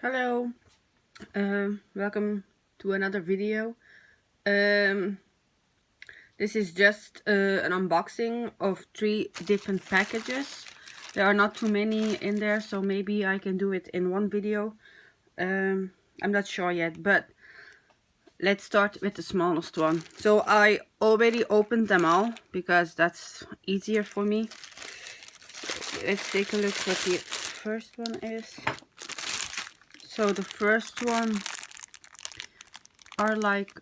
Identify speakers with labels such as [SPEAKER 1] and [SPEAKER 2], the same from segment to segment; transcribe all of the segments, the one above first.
[SPEAKER 1] Hello, welcome to another video. This is just an unboxing of 3 different packages. There are not too many in there, so maybe I can do it in one video. I'm not sure yet, but let's start with the smallest one. So I already opened them all because that's easier for me. Let's take a look what the first one is. So the first one are like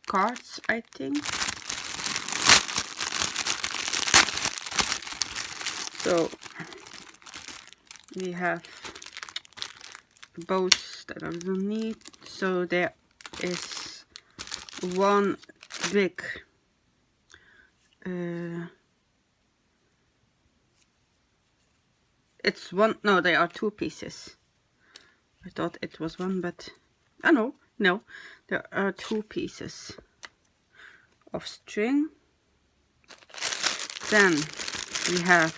[SPEAKER 1] cards, I think. So we have both that I don't need. So there is one big it's one, no, there are 2 pieces. I thought it was one, but oh no, there are 2 pieces of string. Then we have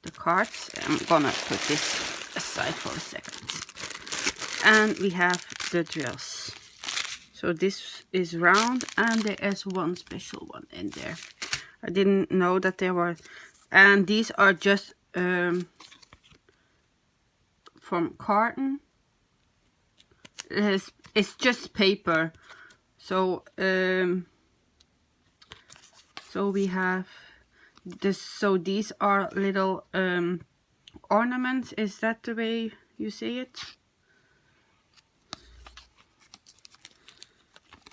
[SPEAKER 1] the cards. I'm gonna put this aside for a second. And we have the drills. So this is round, and there is one special one in there. I didn't know that there were, and these are just from carton. It's just paper. So so we have this. So these are little ornaments. Is that the way you say it?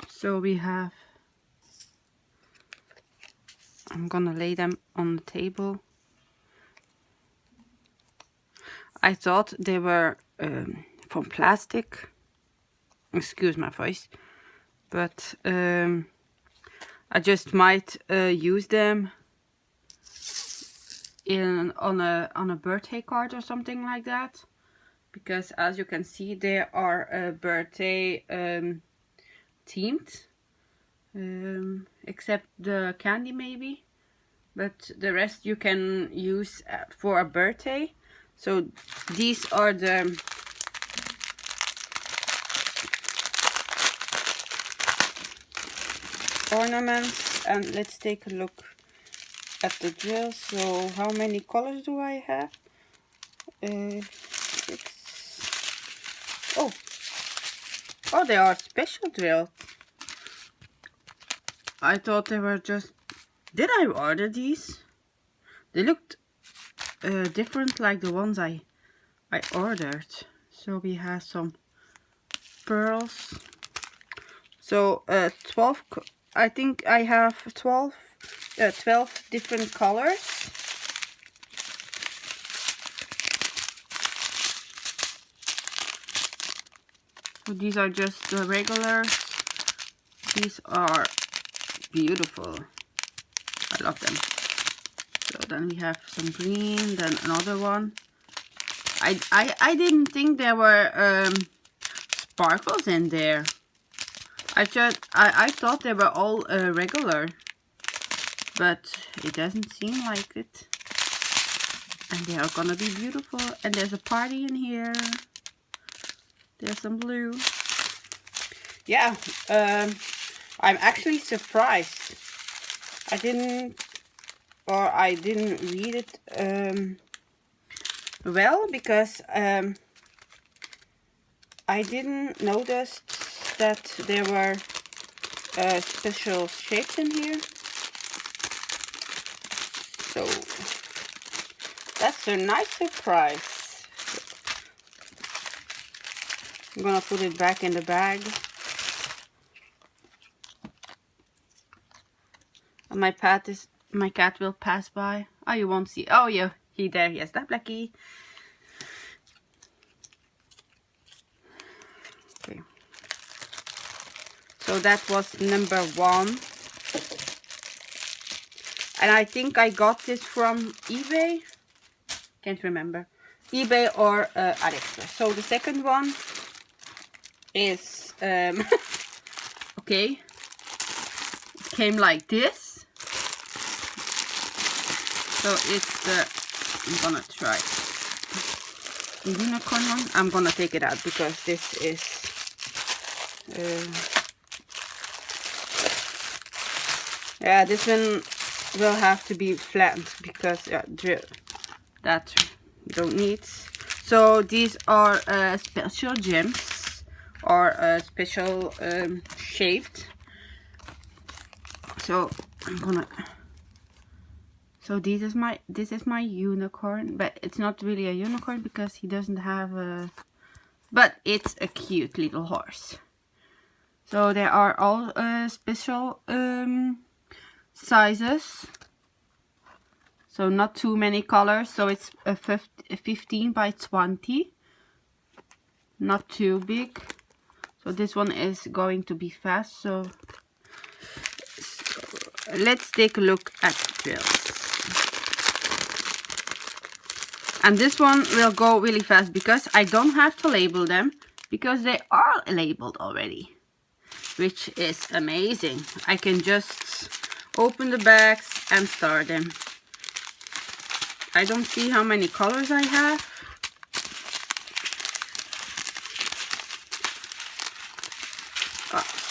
[SPEAKER 1] So we have, I'm gonna lay them on the table. I thought they were from plastic. Excuse my voice, but I just might use them on a birthday card or something like that, because as you can see, they are birthday themed, except the candy maybe, but the rest you can use for a birthday. So these are the ornaments, and let's take a look at the drills. So how many colors do I have? 6. Oh, they are special drill. I thought they were just, did I order these? They looked different like the ones I ordered. So we have some pearls. So 12, I think I have 12 different colors. So these are just the regulars. These are beautiful. I love them. So then we have some green, then another one. I didn't think there were sparkles in there. I thought they were all regular, but it doesn't seem like it. And they are gonna be beautiful. And there's a party in here. There's some blue. Yeah, I'm actually surprised. I didn't read it well, because I didn't notice that there were special shapes in here. So that's a nice surprise. I'm gonna put it back in the bag. And my cat will pass by. Oh, you won't see. Oh, yeah, he there. Yes, that Blackie. Okay. So that was number 1. And I think I got this from eBay. Can't remember. eBay or AliExpress. So the second one is okay. It came like this. So it's the, I'm gonna try. the unicorn one. I'm gonna take it out because this is yeah, this one will have to be flattened because that you don't need. So these are special gems or special shaped. So I'm gonna. So this is my unicorn, but it's not really a unicorn because he doesn't have a. But it's a cute little horse. So there are all special sizes. So not too many colors. So it's a 15 by 20. Not too big. So this one is going to be fast. So let's take a look at drills. And this one will go really fast because I don't have to label them because they are labeled already, which is amazing. I can just open the bags and start them. I don't see how many colors I have.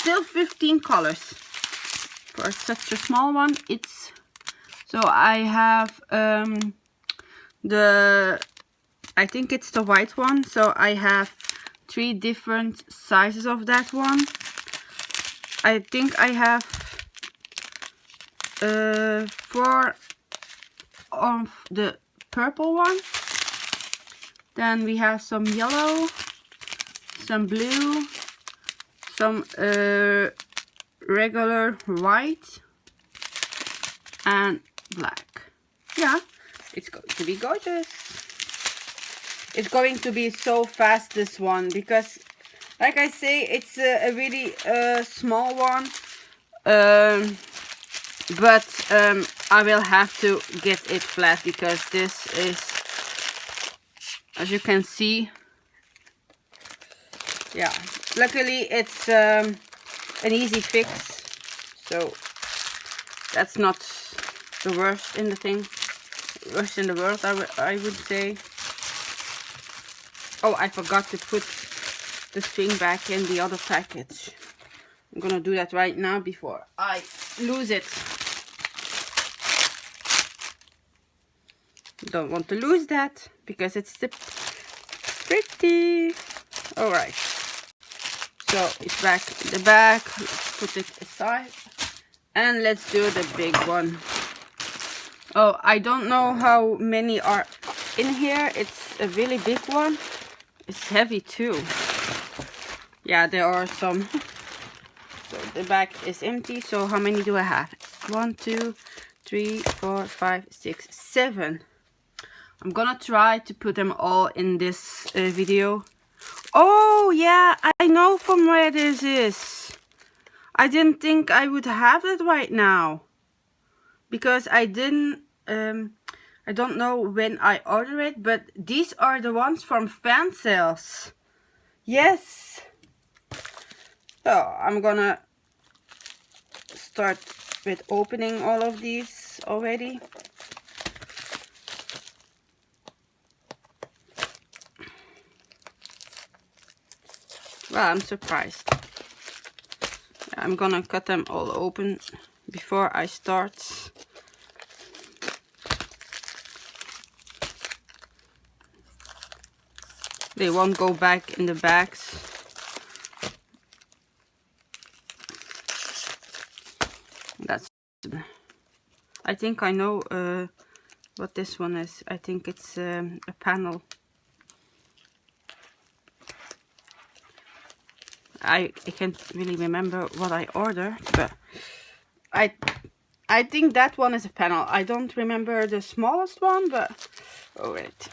[SPEAKER 1] Still 15 colors for such a small one. It's so I have I think it's the white one, so I have 3 different sizes of that one. I think I have 4 of the purple one. Then we have some yellow, some blue, some regular white and black. Yeah, it's going to be gorgeous. It's going to be so fast, this one, because like I say, it's a really small one, but I will have to get it flat because this is, as you can see, yeah, luckily it's an easy fix, so that's not the worst in the thing, worst in the world, I would say. Oh, I forgot to put the string back in the other package. I'm gonna do that right now before I lose it. Don't want to lose that because it's pretty. Alright, so it's back in the bag. Let's put it aside and let's do the big one. Oh, I don't know how many are in here. It's a really big one. It's heavy too. Yeah, there are some. So the bag is empty. So how many do I have? 1, 2, 3, 4, 5, 6, 7. I'm gonna try to put them all in this video. Oh yeah, I know from where this is. I didn't think I would have it right now because I didn't. I don't know when I ordered it, but these are the ones from FANSELLS. Yes. So I'm gonna start with opening all of these already. Well, I'm surprised. I'm gonna cut them all open before I start. They won't go back in the bags. That's. I think I know what this one is. I think it's a panel. I can't really remember what I ordered, but I think that one is a panel. I don't remember the smallest one, but alright.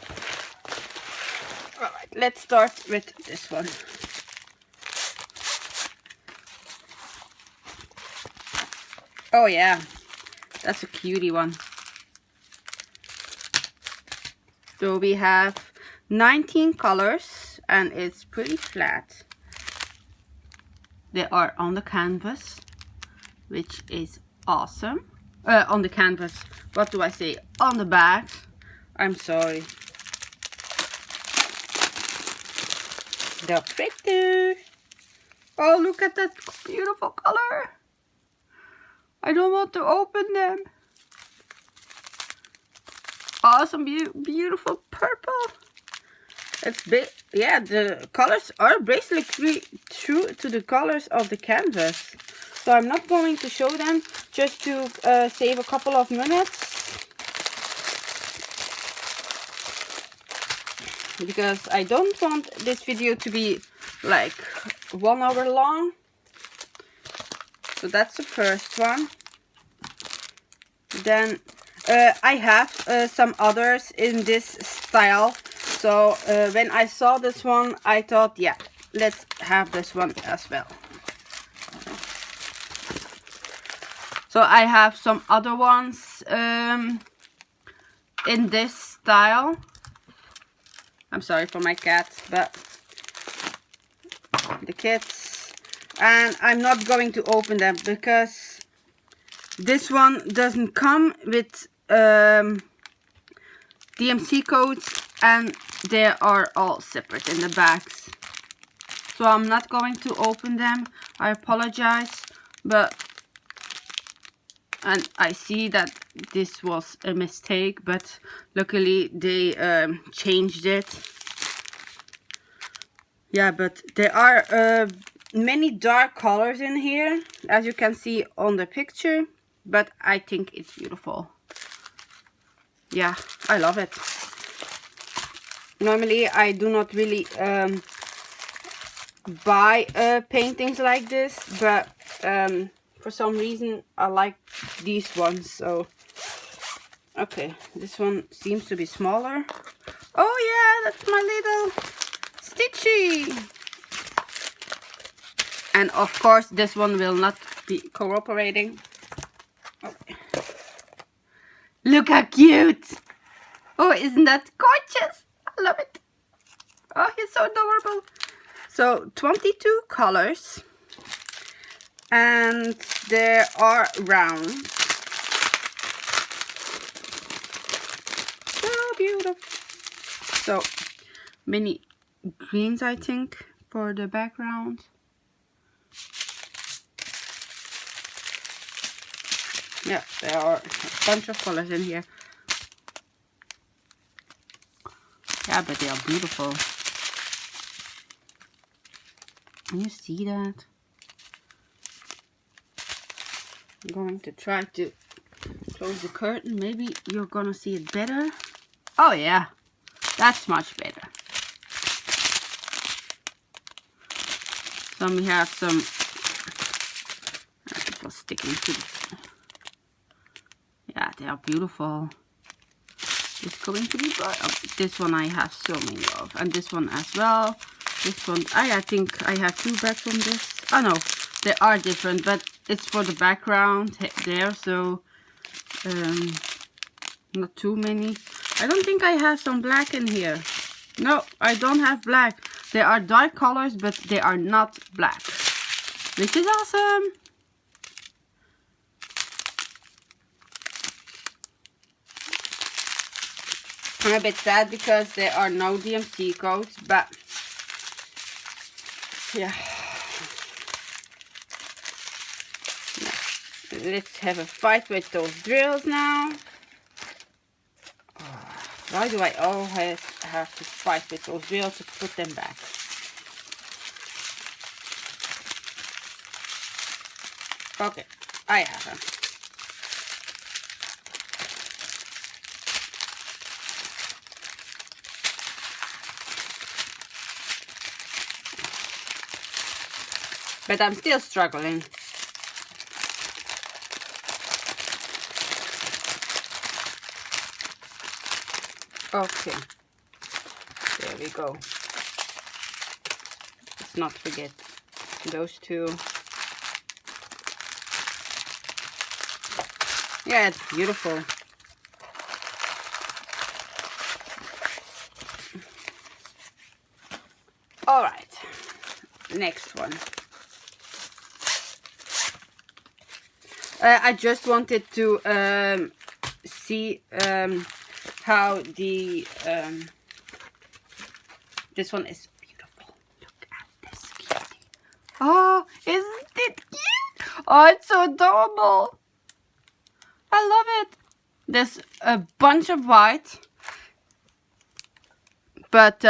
[SPEAKER 1] Alright, let's start with this one. Oh yeah, that's a cutie one. So we have 19 colors and it's pretty flat. They are on the canvas, which is awesome. On the canvas, what do I say? On the bag. I'm sorry. They're pretty. Oh, look at that beautiful color. I don't want to open them. Awesome, beautiful purple. It's big. Yeah, the colors are basically true to the colors of the canvas. So I'm not going to show them, just to save a couple of minutes. Because I don't want this video to be like 1 hour long. So that's the first one. Then I have some others in this style. So when I saw this one, I thought, yeah, let's have this one as well. So I have some other ones in this style. I'm sorry for my cat, but the kids. And I'm not going to open them because this one doesn't come with DMC codes, and they are all separate in the bags. So I'm not going to open them. I apologize, but and I see that this was a mistake, but luckily they changed it. Yeah, but there are many dark colors in here, as you can see on the picture, but I think it's beautiful. Yeah, I love it. Normally I do not really buy paintings like this, but for some reason I like these ones. So okay, this one seems to be smaller. Oh yeah, that's my little Stitchy. And of course this one will not be cooperating. Okay. Look how cute. Oh, isn't that gorgeous? I love it. Oh, he's so adorable. So 22 colors, and there are round. So beautiful. So many greens, I think, for the background. Yeah, there are a bunch of colors in here. Yeah, but they are beautiful. Can you see that? I'm going to try to close the curtain. Maybe you're gonna see it better. Oh yeah, that's much better. So we have some. It was sticking to the. Yeah, they are beautiful. It's going to be bright. Oh, this one I have so many of, and this one as well. This one, I think I have 2 bags from this. Oh no, they are different, but it's for the background there, so not too many. I don't think I have some black in here. No, I don't have black. They are dark colors, but they are not black, which is awesome. I'm a bit sad because there are no DMC codes, but yeah. Let's have a fight with those drills now. Why do I always have to fight with those drills to put them back? Okay, I have them. But I'm still struggling. Okay, there we go. Let's not forget those 2. Yeah, it's beautiful. All right, next one. I just wanted to see how the this one is beautiful. Look. Oh, isn't it cute? Oh, it's so adorable. I love it. There's a bunch of white, but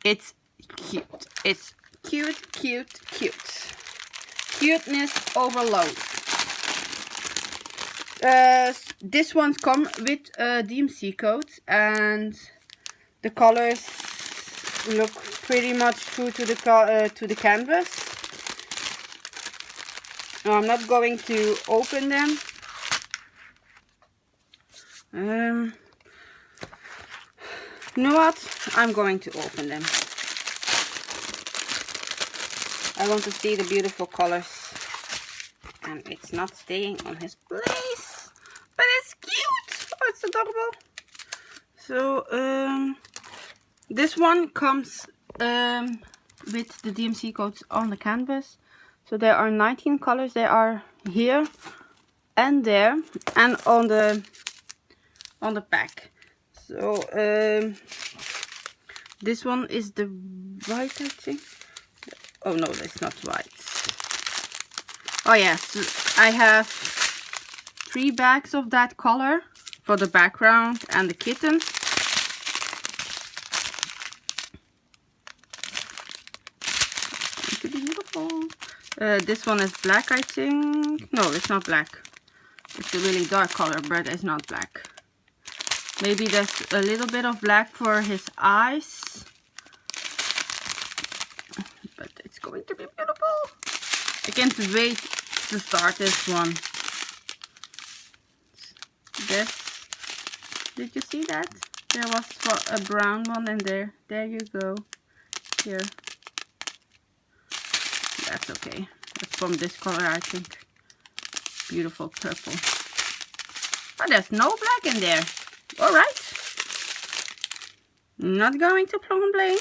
[SPEAKER 1] it's cute. It's cute, cute, cute. Cuteness overload. This one's come with DMC codes, and the colors look pretty much true to the canvas. Now, I'm not going to open them. You know what? I'm going to open them. I want to see the beautiful colors. And it's not staying on his place. But it's cute. Oh, it's adorable. So, this one comes with the DMC codes on the canvas. So there are 19 colors. They are here and there and on the back. So this one is the white, I think. Oh no, that's not white. Oh yes, I have 3 bags of that color for the background and the kitten. Pretty beautiful. This one is black, I think. No, it's not black. It's a really dark color, but it's not black. Maybe there's a little bit of black for his eyes. But it's going to be beautiful. I can't wait to start this one. This. Did you see that? There was a brown one in there. There you go. Here. That's okay. That's from this color, I think. Beautiful purple. Oh, there's no black in there. Alright. Not going to complain.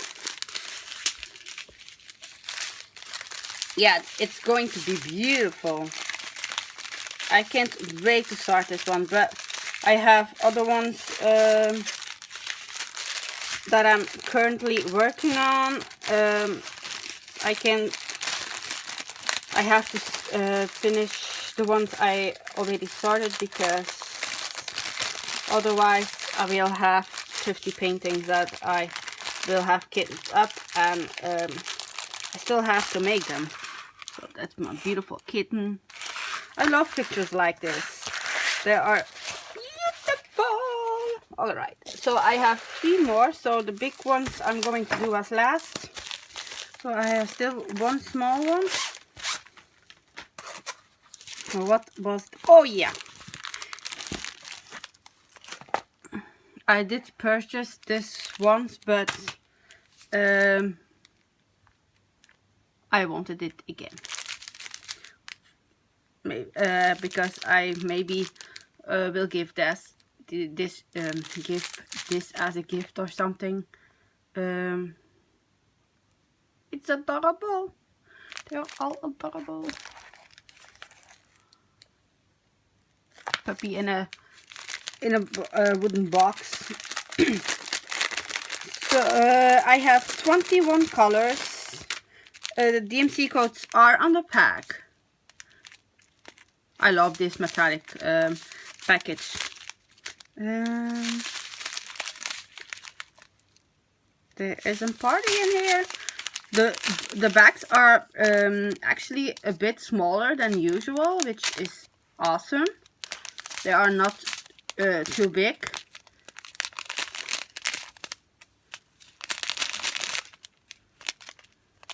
[SPEAKER 1] Yeah, it's going to be beautiful. I can't wait to start this one, but I have other ones that I'm currently working on. I have to finish the ones I already started, because otherwise I will have 50 paintings that I will have kittens up, and I still have to make them. So that's my beautiful kitten. I love pictures like this. They are beautiful. Alright, so I have 3 more. So the big ones I'm going to do as last. So I have still one small one. So what was... Oh yeah. I did purchase this once, but I wanted it again. Maybe, because I maybe will give this as a gift or something. It's adorable. They're all adorable. Puppy in a wooden box. So I have 21 colors. The DMC codes are on the pack. I love this metallic package. There is a party in here. The bags are actually a bit smaller than usual, which is awesome. They are not too big.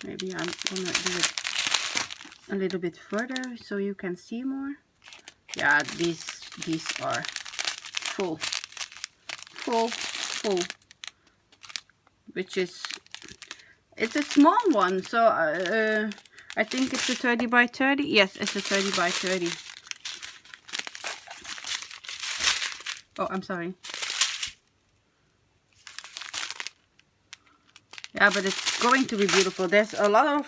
[SPEAKER 1] Maybe I'm gonna do it a little bit further so you can see more. Yeah, these are full, which is, it's a small one. So I think it's a 30 by 30. Yes, it's a 30 by 30. Oh, I'm sorry. Yeah, but it's going to be beautiful. There's a lot of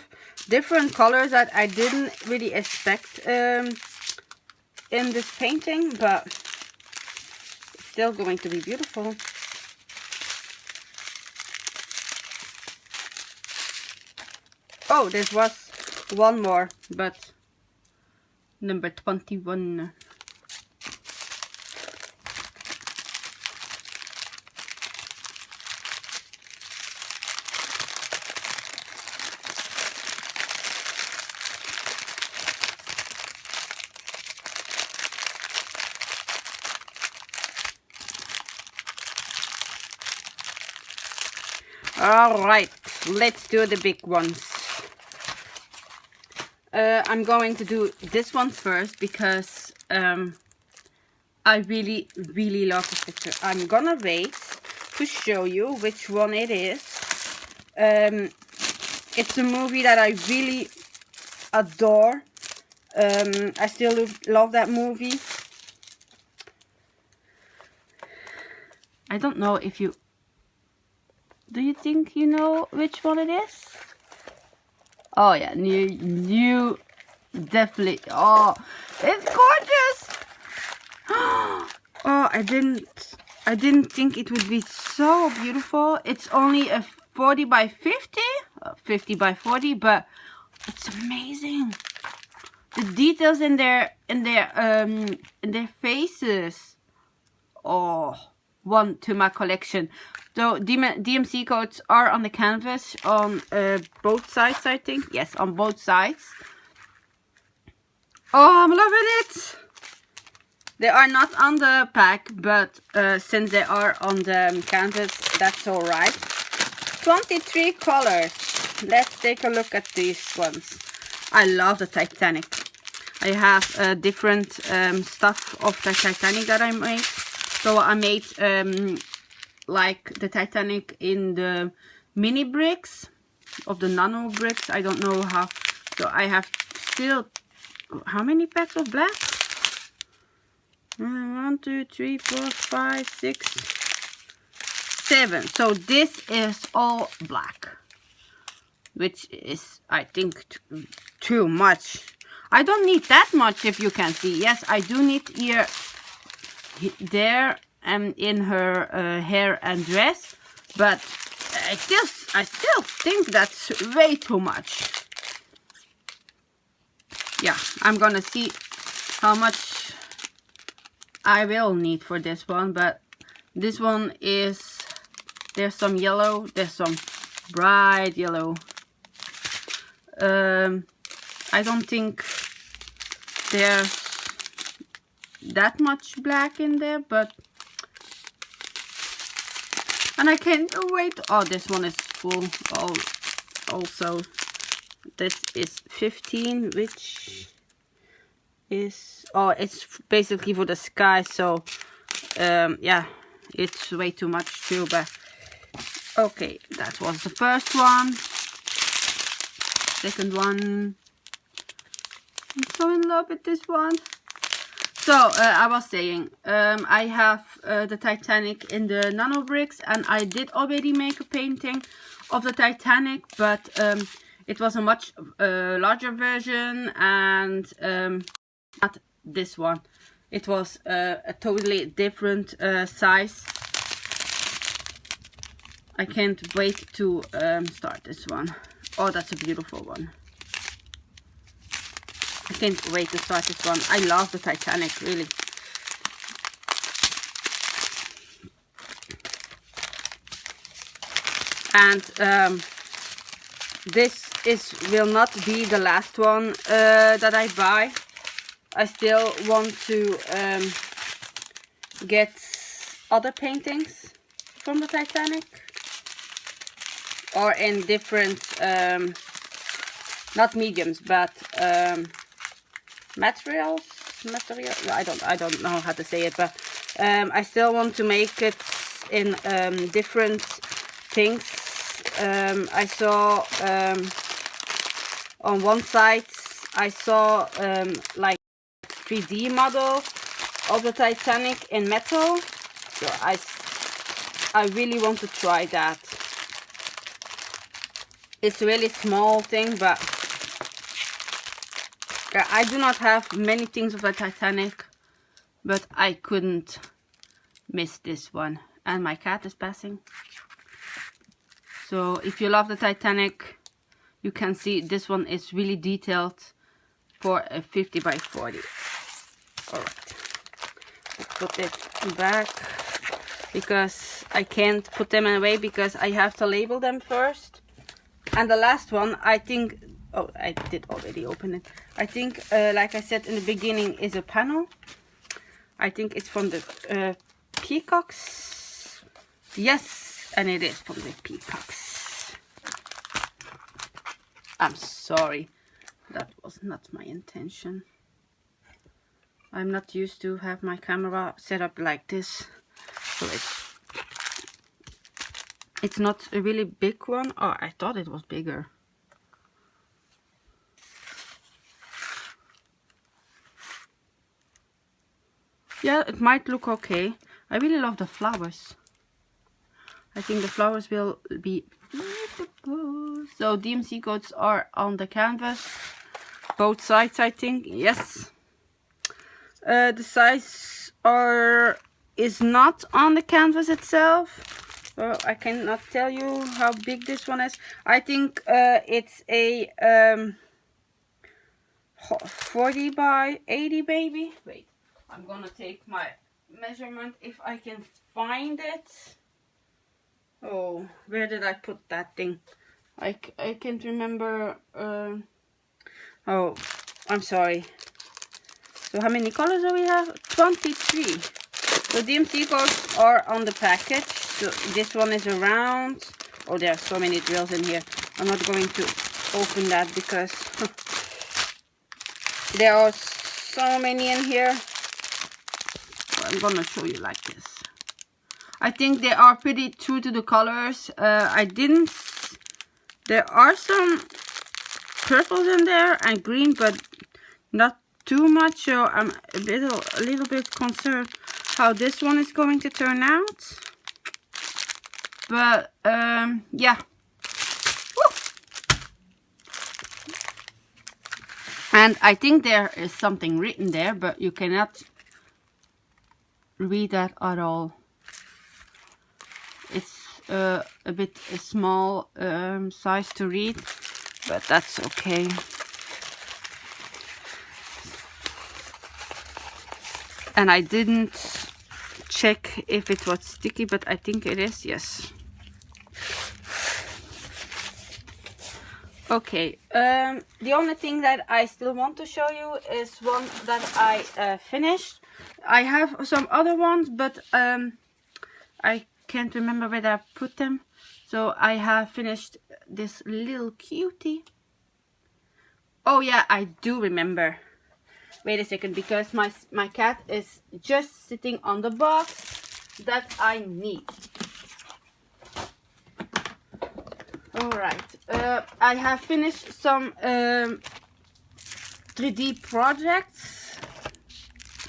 [SPEAKER 1] different colors that I didn't really expect in this painting, but it's still going to be beautiful. Oh, this was one more, but number 21. All right, let's do the big ones. I'm going to do this one first because I really love this picture. I'm gonna wait to show you which one it is. It's a movie that I really adore. I still love that movie. I don't know if you... Do you think you know which one it is? Oh yeah, you definitely... Oh, it's gorgeous! Oh, I didn't think it would be so beautiful. It's only a 40 by 50, 50 by 40, but it's amazing. The details in their faces. Oh, one to my collection. So DMC codes are on the canvas on both sides, I think. Yes, on both sides. Oh, I'm loving it. They are not on the pack, but since they are on the canvas, that's all right. 23 colors. Let's take a look at these ones. I love the Titanic. I have different stuff of the Titanic that I made. So I made like the Titanic in the mini bricks of the nano bricks. I don't know how. So I have still, how many packs of black? 1, 2, 3, 4, 5, 6, 7. So this is all black, which is, I think, too much. I don't need that much, if you can see. Yes, I do need here, there, and in her hair and dress, but I still think that's way too much. Yeah, I'm gonna see how much I will need for this one, but this one is, there's some yellow, there's some bright yellow. I don't think there's that much black in there, but, and I can't wait. Oh, this one is full. Oh, also this is 15, which is, oh, it's basically for the sky, so yeah, it's way too much too, but okay, that was the first one. Second one, I'm so in love with this one. So I was saying, I have the Titanic in the nano bricks, and I did already make a painting of the Titanic, but it was a much larger version, and not this one. It was a totally different size. I can't wait to start this one. Oh, that's a beautiful one. I can't wait to start this one. I love the Titanic, really. And this will not be the last one that I buy. I still want to get other paintings from the Titanic, or in different not mediums, but material. I don't know how to say it, but I still want to make it in different things. I saw on one site, I saw like 3D model of the Titanic in metal, so I really want to try that. It's a really small thing, but I do not have many things of the Titanic, but I couldn't miss this one. And my cat is passing. So if you love the Titanic, you can see this one is really detailed for a 50 by 40. All right, put it back because I can't put them away because I have to label them first. And the last one, I think, oh, I did already open it. I think, like I said in the beginning, is a panel. I think it's from the peacocks. Yes, and it is from the peacocks. I'm sorry, that was not my intention. I'm not used to have my camera set up like this, so it's not a really big one. Oh, I thought it was bigger. Yeah, it might look okay. I really love the flowers. I think the flowers will be beautiful. So DMC codes are on the canvas. Both sides, I think. Yes. The size is not on the canvas itself. So I cannot tell you how big this one is. I think it's a 40 by 80 baby. Wait. I'm gonna take my measurement if I can find it. Oh, where did I put that thing? I can't remember. Oh, I'm sorry. So how many colors do we have? 23. So DMC codes are on the package. So this one is a round. Oh, there are so many drills in here. I'm not going to open that because there are so many in here. I'm gonna show you like this. I think they are pretty true to the colors. There are some purples in there and green, but not too much. So I'm a little bit concerned how this one is going to turn out. But yeah. Woo! And I think there is something written there, but you cannot read that at all. It's a bit a small size to read, but that's okay. And I didn't check if it was sticky, but I think it is. Yes. Okay, the only thing that I still want to show you is one that I finished. I have some other ones, but I can't remember where I put them. So I have finished this little cutie. Oh yeah, I do remember. Wait a second, because my cat is just sitting on the box that I need. Alright, I have finished some 3D projects.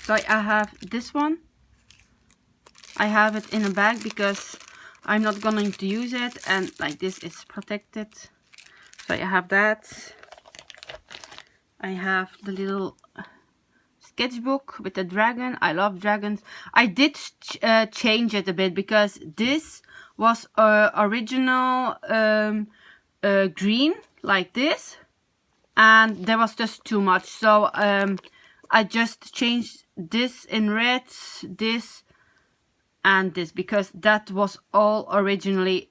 [SPEAKER 1] So I have this one. I have it in a bag because I'm not going to use it, and like this is protected. So I have that. I have the little sketchbook with the dragon. I love dragons. I did change it a bit because this was original green like this, and there was just too much. So I just changed this in red, this and this, because that was all originally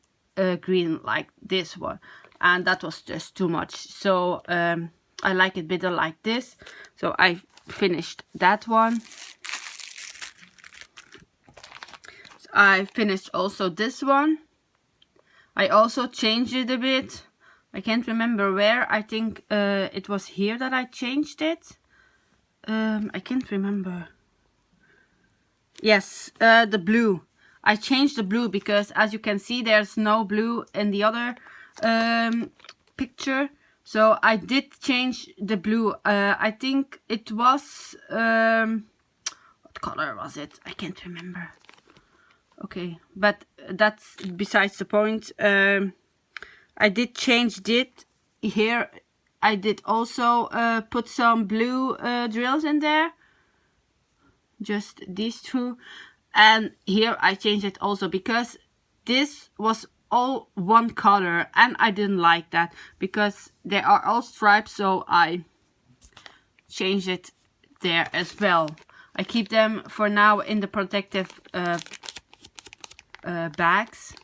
[SPEAKER 1] green like this one, and that was just too much. So I like it better like this. So I finished that one. So I finished also this one. I also changed it a bit. I can't remember where. I think it was here that I changed it. I can't remember. Yes, the blue. I changed the blue because, as you can see, there's no blue in the other picture. So I did change the blue. I think it was what color was it? I can't remember. Okay, but that's besides the point. I did change it here. I did also put some blue drills in there. Just these two. And here I changed it also because this was all one color, and I didn't like that because they are all stripes, so I changed it there as well. I keep them for now in the protective bags,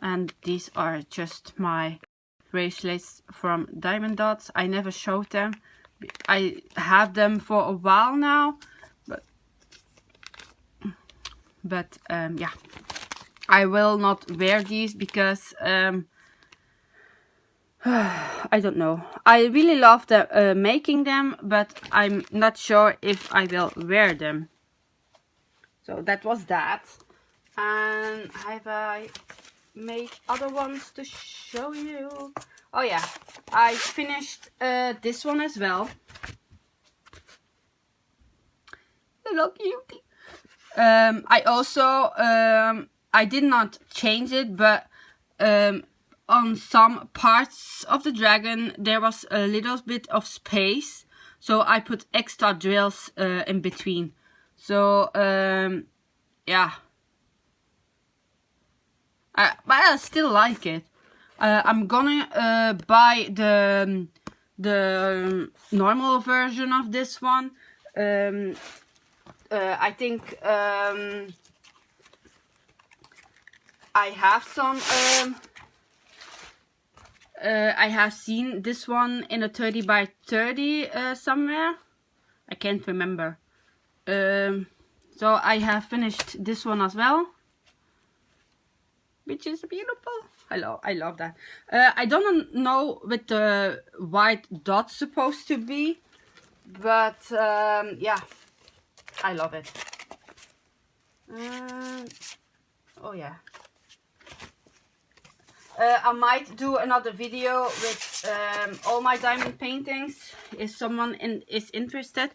[SPEAKER 1] and these are just my bracelets from Diamond Dots. I never showed them. I have them for a while now, but yeah, I will not wear these because I don't know. I really love making them, but I'm not sure if I will wear them. So that was that. And have I made other ones to show you? Oh yeah, I finished this one as well. Hello, cutie. I also I did not change it, but on some parts of the dragon there was a little bit of space, so I put extra drills in between. So yeah, but I still like it. I'm gonna buy the normal version of this one. I think I have some. I have seen this one in a 30 by 30 somewhere. I can't remember. So I have finished this one as well, which is beautiful. I love that. I don't know what the white dot's supposed to be, but yeah, I love it. Oh yeah. I might do another video with all my diamond paintings if someone is interested.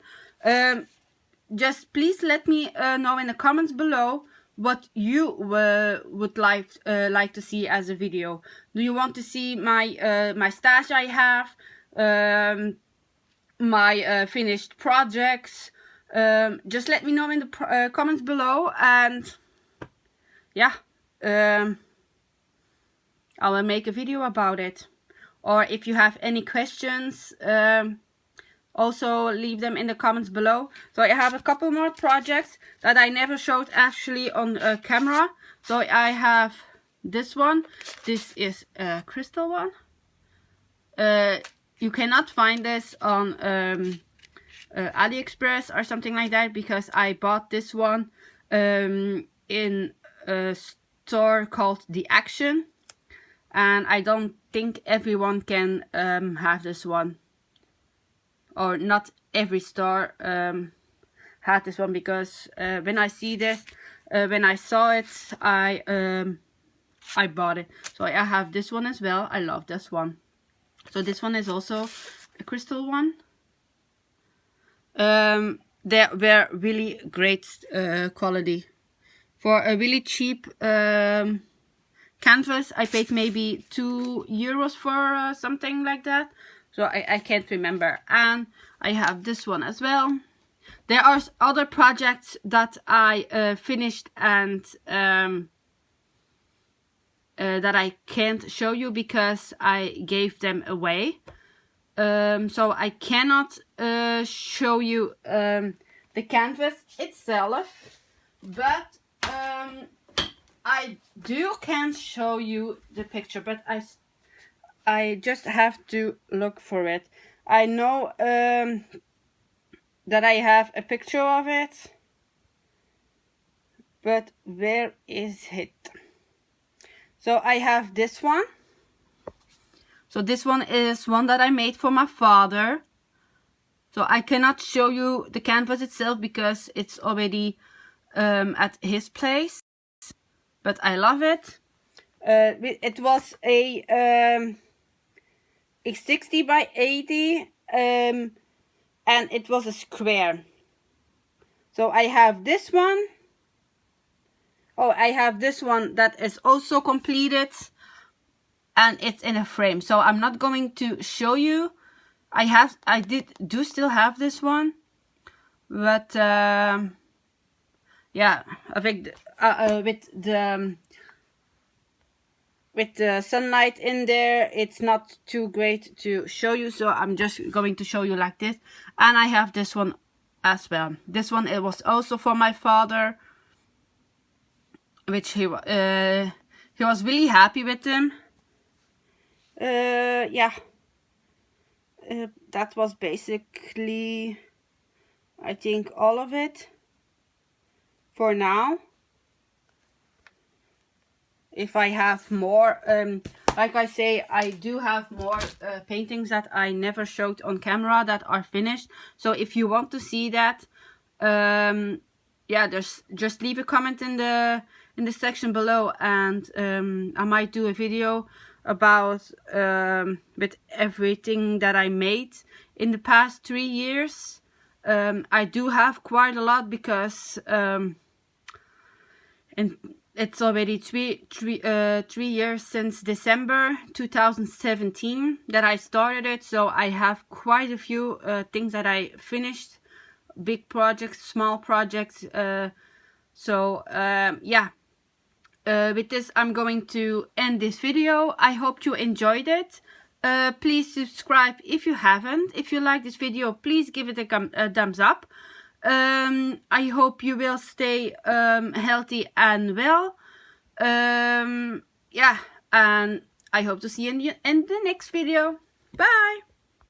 [SPEAKER 1] Just please let me know in the comments below what you would like to see as a video. Do you want to see my my stash I have, my finished projects? Just let me know in the comments below, and yeah, I will make a video about it. Or if you have any questions, also leave them in the comments below. So I have a couple more projects that I never showed actually on camera. So I have this one. This is a crystal one. You cannot find this on AliExpress or something like that, because I bought this one in a store called The Action, and I don't think everyone can have this one, or not every store had this one, because when I see this, when I saw it, I bought it. So I have this one as well. I love this one. So this one is also a crystal one. They were really great quality. For a really cheap canvas, I paid maybe €2 for something like that. So I can't remember. And I have this one as well. There are other projects that I finished and that I can't show you because I gave them away. So I cannot show you the canvas itself, but I can show you the picture, but I just have to look for it. I know that I have a picture of it, but where is it? So I have this one. So this one is one that I made for my father. So I cannot show you the canvas itself because it's already at his place. But I love it. It was a 60 by 80 and it was a square. So I have this one. Oh, I have this one that is also completed, and it's in a frame. So I'm not going to show you. I do still have this one, but yeah, I think with the with the sunlight in there, it's not too great to show you, so I'm just going to show you like this. And I have this one as well. This one, it was also for my father, which he was really happy with them. Yeah, that was basically, I think, all of it for now. If I have more, like I say, I do have more paintings that I never showed on camera that are finished. So if you want to see that, yeah, just leave a comment in the section below, and I might do a video about with everything that I made in the past 3 years. I do have quite a lot, because and it's already three years since December 2017 that I started it. So I have quite a few things that I finished, big projects, small projects. Yeah, with this I'm going to end this video. I hope you enjoyed it. Please subscribe if you haven't. If you like this video, please give it a thumbs up. I hope you will stay healthy and well. Yeah, and I hope to see you in the next video. Bye!